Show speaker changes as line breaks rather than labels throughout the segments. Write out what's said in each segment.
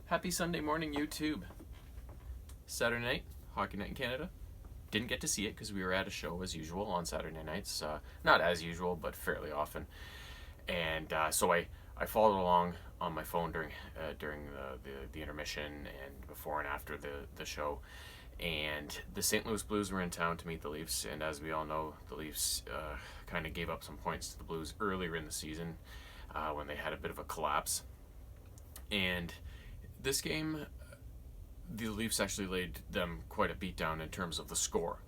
Happy Sunday morning, YouTube. Saturday night, Hockey Night in Canada. Didn't get to see it because we were at a show as usual on Saturday nights. Not as usual, but fairly often. And so I followed along on my phone during the intermission and before and after the show. And the St. Louis Blues were in town to meet the Leafs. And as we all know, the Leafs kind of gave up some points to the Blues earlier in the season when they had a bit of a collapse. And this game, the Leafs actually laid them quite a beatdown in terms of the score.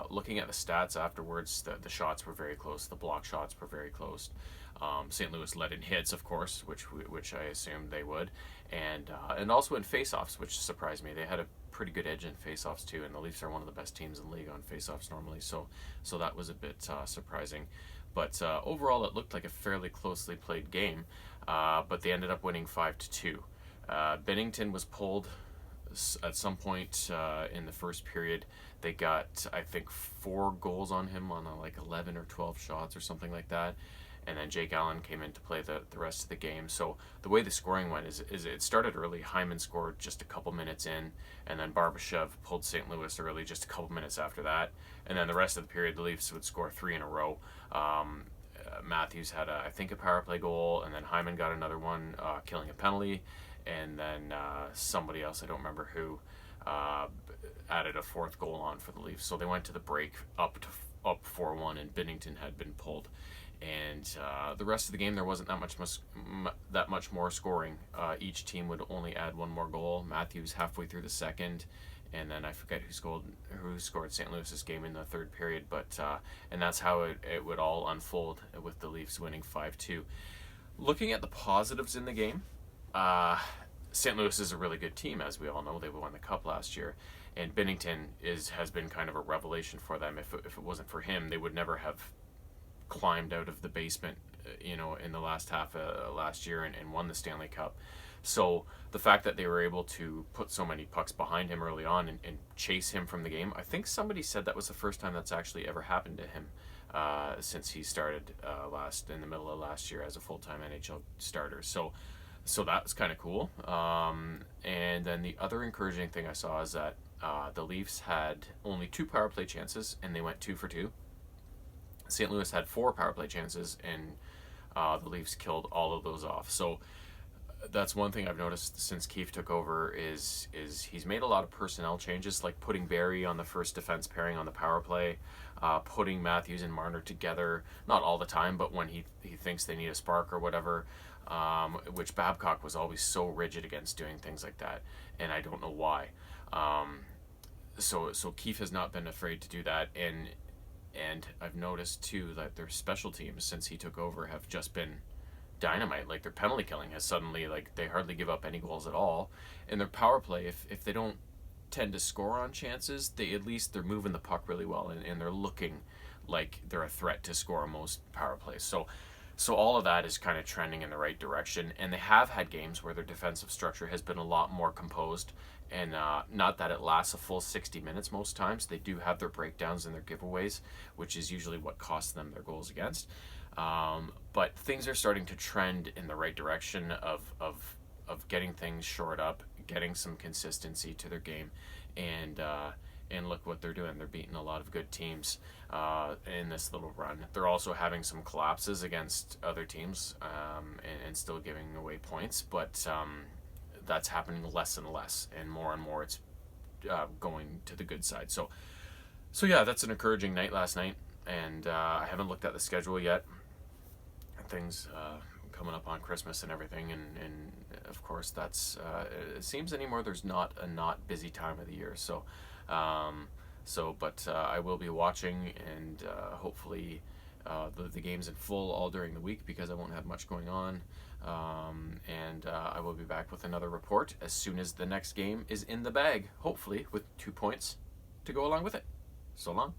Looking at the stats afterwards, the shots were very close. The block shots were very close. St. Louis led in hits, of course, which I assumed they would, and also in faceoffs, which surprised me. They had a pretty good edge in faceoffs too, and the Leafs are one of the best teams in the league on faceoffs normally. So that was a bit surprising. But overall, it looked like a fairly closely played game. But they ended up winning 5-2. Binnington was pulled at some point in the first period. They got, I think, 4 goals on him on like 11 or 12 shots or something like that. And then Jake Allen came in to play the rest of the game. So the way the scoring went is it started early. Hyman scored just a couple minutes in, and then Barbashev pulled St. Louis early just a couple minutes after that. And then the rest of the period, the Leafs would score 3 in a row. Matthews had, I think, a power play goal, and then Hyman got another one, killing a penalty. And then somebody else, I don't remember who, added a 4th goal on for the Leafs. So they went to the break up 4-1, and Binnington had been pulled. And the rest of the game, there wasn't that much more scoring. Each team would only add 1 more goal. Matthews halfway through the second, and then I forget who scored St. Louis's game in the 3rd period. But and that's how it would all unfold with the Leafs winning 5-2. Looking at the positives in the game, St. Louis is a really good team, as we all know. They won the Cup last year, and Binnington has been kind of a revelation for them. If it wasn't for him, they would never have climbed out of the basement, in the last half of last year and won the Stanley Cup. So the fact that they were able to put so many pucks behind him early on and chase him from the game, I think somebody said that was the first time that's actually ever happened to him since he started in the middle of last year as a full-time NHL starter. So that's kind of cool. And then the other encouraging thing I saw is that the Leafs had only 2 power play chances, and they went 2 for 2. St. Louis had 4 power play chances, and the Leafs killed all of those off. So that's one thing I've noticed since Keefe took over is he's made a lot of personnel changes, like putting Barrie on the first defense pairing on the power play, putting Matthews and Marner together, not all the time, but when he thinks they need a spark or whatever, which Babcock was always so rigid against doing things like that, and I don't know why. So Keefe has not been afraid to do that, and I've noticed too that their special teams since he took over have just been dynamite. Like their penalty killing has suddenly, like, they hardly give up any goals at all. And their power play, if they don't tend to score on chances, they're moving the puck really well, and they're looking like they're a threat to score most power plays. So all of that is kind of trending in the right direction, and they have had games where their defensive structure has been a lot more composed, and not that it lasts a full 60 minutes most times. They do have their breakdowns and their giveaways, which is usually what costs them their goals against. But things are starting to trend in the right direction of getting things shored up, getting some consistency to their game, and look what they're doing. They're beating a lot of good teams in this little run. They're also having some collapses against other teams and still giving away points, but that's happening less and less, and more it's going to the good side. So yeah, that's an encouraging night last night, and I haven't looked at the schedule yet. Things coming up on Christmas and everything, and of course that's it seems anymore there's not a not busy time of the year. But I will be watching, and hopefully the games in full all during the week, because I won't have much going on. And I will be back with another report as soon as the next game is in the bag, hopefully with 2 points to go along with it. So long.